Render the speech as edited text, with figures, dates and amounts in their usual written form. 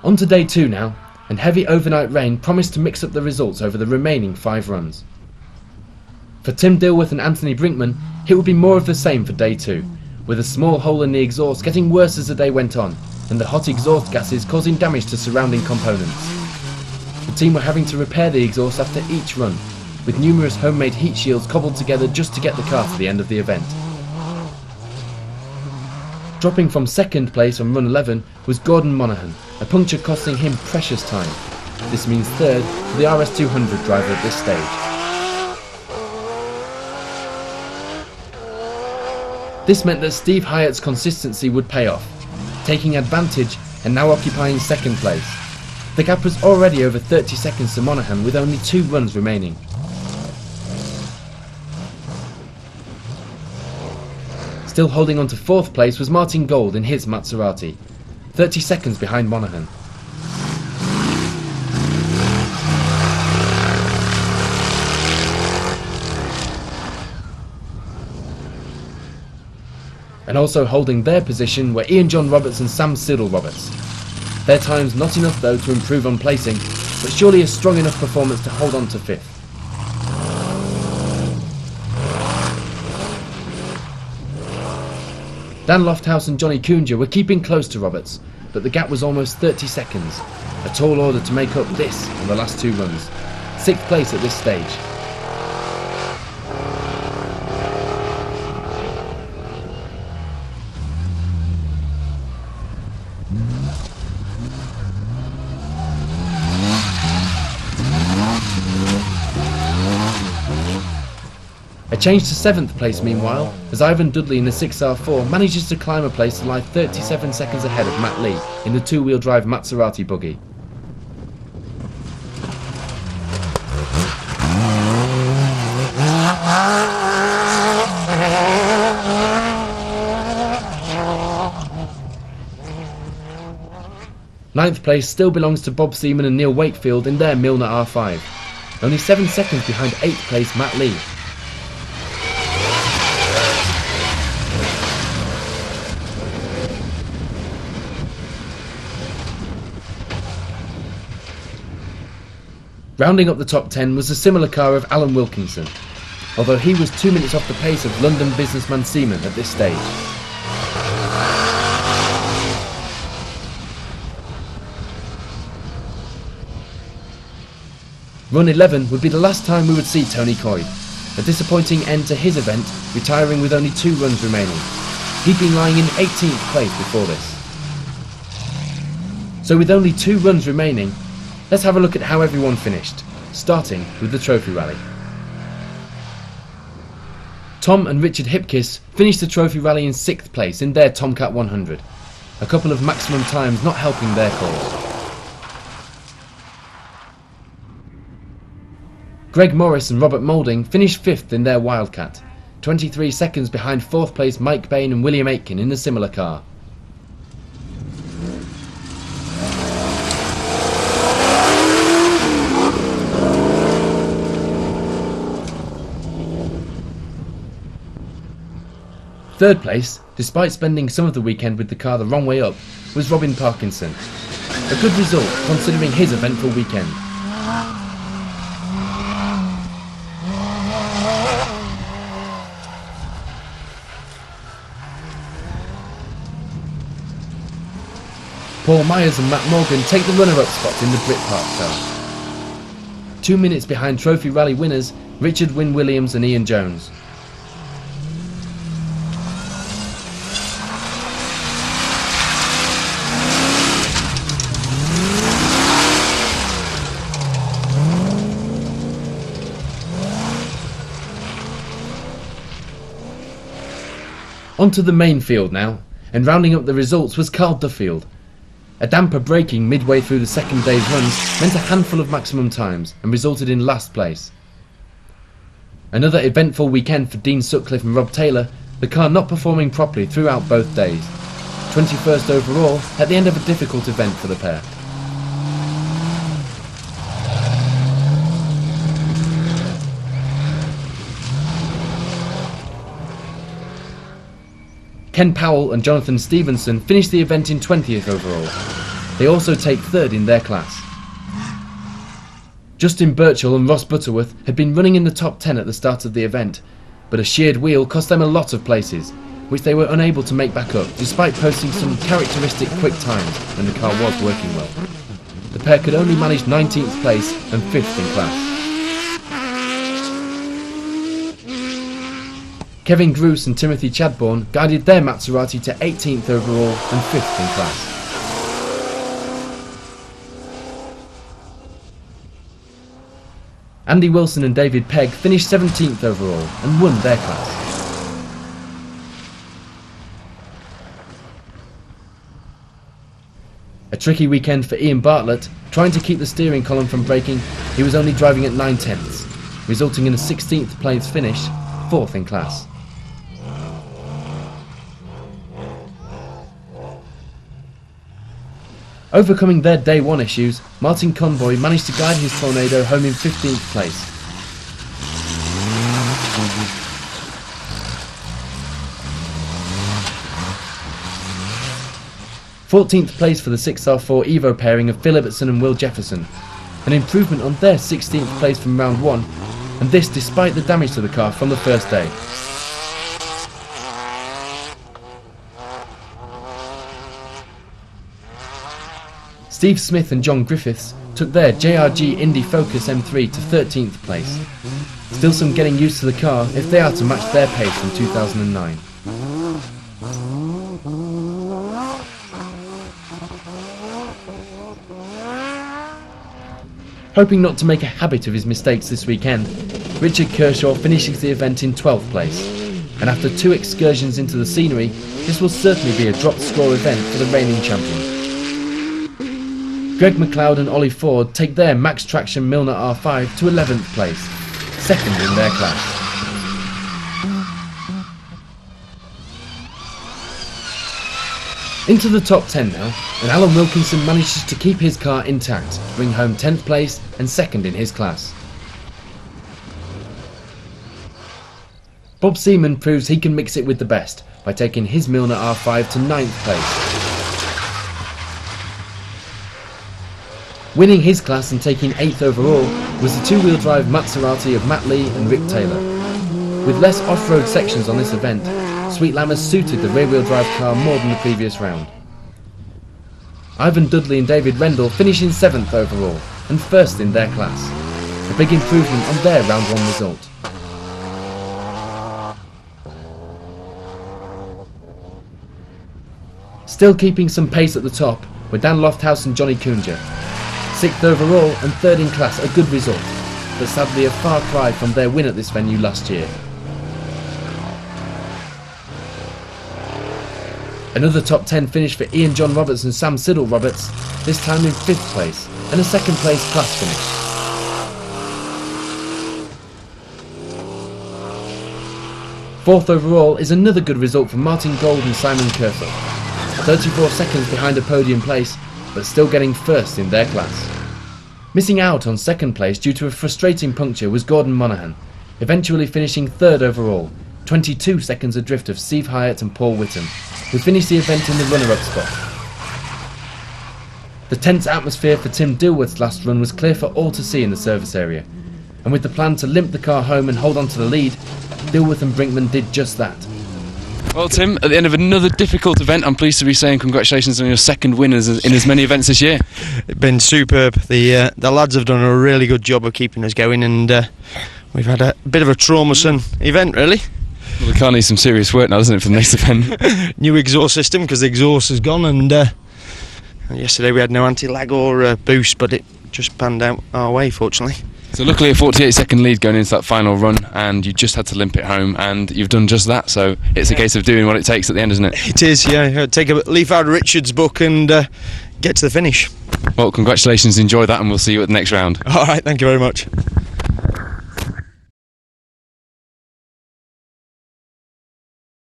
On to day 2 now, and heavy overnight rain promised to mix up the results over the remaining 5 runs. For Tim Dilworth and Anthony Brinkman, it would be more of the same for day 2, with a small hole in the exhaust getting worse as the day went on, and the hot exhaust gases causing damage to surrounding components. The team were having to repair the exhaust after each run, with numerous homemade heat shields cobbled together just to get the car to the end of the event. Dropping from 2nd place on run 11 was Gordon Monaghan, a puncture costing him precious time. This means 3rd for the RS200 driver at this stage. This meant that Steve Hyatt's consistency would pay off, taking advantage and now occupying 2nd place. The gap was already over 30 seconds to Monaghan with only 2 runs remaining. Still holding on to 4th place was Martin Gold in his Maserati, 30 seconds behind Monaghan. And also holding their position were Ian John Roberts and Sam Siddle Roberts. Their times not enough though to improve on placing, but surely a strong enough performance to hold on to 5th. Dan Lofthouse and Johnny Coonja were keeping close to Roberts, but the gap was almost 30 seconds, a tall order to make up this on the last 2 runs. 6th place at this stage. A change to 7th place meanwhile, as Ivan Dudley in the 6R4 manages to climb a place to lie 37 seconds ahead of Matt Lee in the 2-wheel drive Maserati buggy. Ninth place still belongs to Bob Seaman and Neil Wakefield in their Milner R5, only 7 seconds behind 8th place Matt Lee. Rounding up the top 10 was a similar car of Alan Wilkinson, although he was 2 minutes off the pace of London businessman Seaman at this stage. Run 11 would be the last time we would see Tony Coyd, a disappointing end to his event, retiring with only 2 runs remaining. He'd been lying in 18th place before this. So with only 2 runs remaining, let's have a look at how everyone finished, starting with the trophy rally. Tom and Richard Hipkiss finished the trophy rally in 6th place in their Tomcat 100, a couple of maximum times not helping their cause. Greg Morris and Robert Moulding finished 5th in their Wildcat, 23 seconds behind 4th place Mike Bain and William Aitken in a similar car. Third place, despite spending some of the weekend with the car the wrong way up, was Robin Parkinson. A good result considering his eventful weekend. Paul Myers and Matt Morgan take the runner-up spot in the Brit Park car. 2 minutes behind trophy rally winners Richard Wynne Williams and Ian Jones. Onto the main field now, and rounding up the results was Carl Duffield. A damper braking midway through the second day's runs meant a handful of maximum times and resulted in last place. Another eventful weekend for Dean Sutcliffe and Rob Taylor, the car not performing properly throughout both days. 21st overall at the end of a difficult event for the pair. Ken Powell and Jonathan Stevenson finished the event in 20th overall. They also take third in their class. Justin Birchall and Ross Butterworth had been running in the top 10 at the start of the event, but a sheared wheel cost them a lot of places, which they were unable to make back up despite posting some characteristic quick times when the car was working well. The pair could only manage 19th place and 5th in class. Kevin Groos and Timothy Chadbourne guided their Maserati to 18th overall and 5th in class. Andy Wilson and David Pegg finished 17th overall and won their class. A tricky weekend for Ian Bartlett. Trying to keep the steering column from breaking, he was only driving at 9/10, resulting in a 16th place finish, 4th in class. Overcoming their day one issues, Martin Conboy managed to guide his Tornado home in 15th place. "14th place for the 6R4 Evo pairing of Phil Ibbotson and Will Jefferson, an improvement on their 16th place from round 1, and this despite the damage to the car from the first day. Steve Smith and John Griffiths took their JRG Indy Focus M3 to 13th place. Still some getting used to the car if they are to match their pace from 2009. Hoping not to make a habit of his mistakes this weekend, Richard Kershaw finishes the event in 12th place, and after 2 excursions into the scenery, this will certainly be a drop score event for the reigning champion. Greg McLeod and Ollie Ford take their Max Traction Milner R5 to 11th place, 2nd in their class. Into the top 10 now, and Alan Wilkinson manages to keep his car intact, bring home 10th place and 2nd in his class. Bob Seaman proves he can mix it with the best by taking his Milner R5 to 9th place. Winning his class and taking 8th overall was the two-wheel drive Maserati of Matt Lee and Rick Taylor. With less off-road sections on this event, Sweet Lammers suited the rear-wheel drive car more than the previous round. Ivan Dudley and David Rendell finishing 7th overall and 1st in their class, a big improvement on their round 1 result. Still keeping some pace at the top were Dan Lofthouse and Johnny Coonja. 6th overall and 3rd in class, a good result, but sadly a far cry from their win at this venue last year. Another top 10 finish for Ian John Roberts and Sam Siddle Roberts, this time in 5th place, and a 2nd place class finish. Fourth overall is another good result for Martin Gold and Simon Kerthel, 34 seconds behind a podium place, but still getting 1st in their class. Missing out on 2nd place due to a frustrating puncture was Gordon Monaghan, eventually finishing 3rd overall, 22 seconds adrift of Steve Hyatt and Paul Whittam, who finished the event in the runner-up spot. The tense atmosphere for Tim Dilworth's last run was clear for all to see in the service area, and with the plan to limp the car home and hold on to the lead, Dilworth and Brinkman did just that. Well, Tim, at the end of another difficult event, I'm pleased to be saying congratulations on your 2nd win in as many events this year. It's been superb. The lads have done a really good job of keeping us going, and we've had a bit of a traumasome event, really. Well, the car needs some serious work now, doesn't it, for the next event? New exhaust system, because the exhaust has gone, and yesterday we had no anti-lag or boost, but it just panned out our way, fortunately. So luckily a 48-second lead going into that final run, and you just had to limp it home, and you've done just that, so it's a case of doing what it takes at the end, isn't it? It is, yeah. Take a leaf out of Richard's book and get to the finish. Well, congratulations, enjoy that, and we'll see you at the next round. Alright, thank you very much.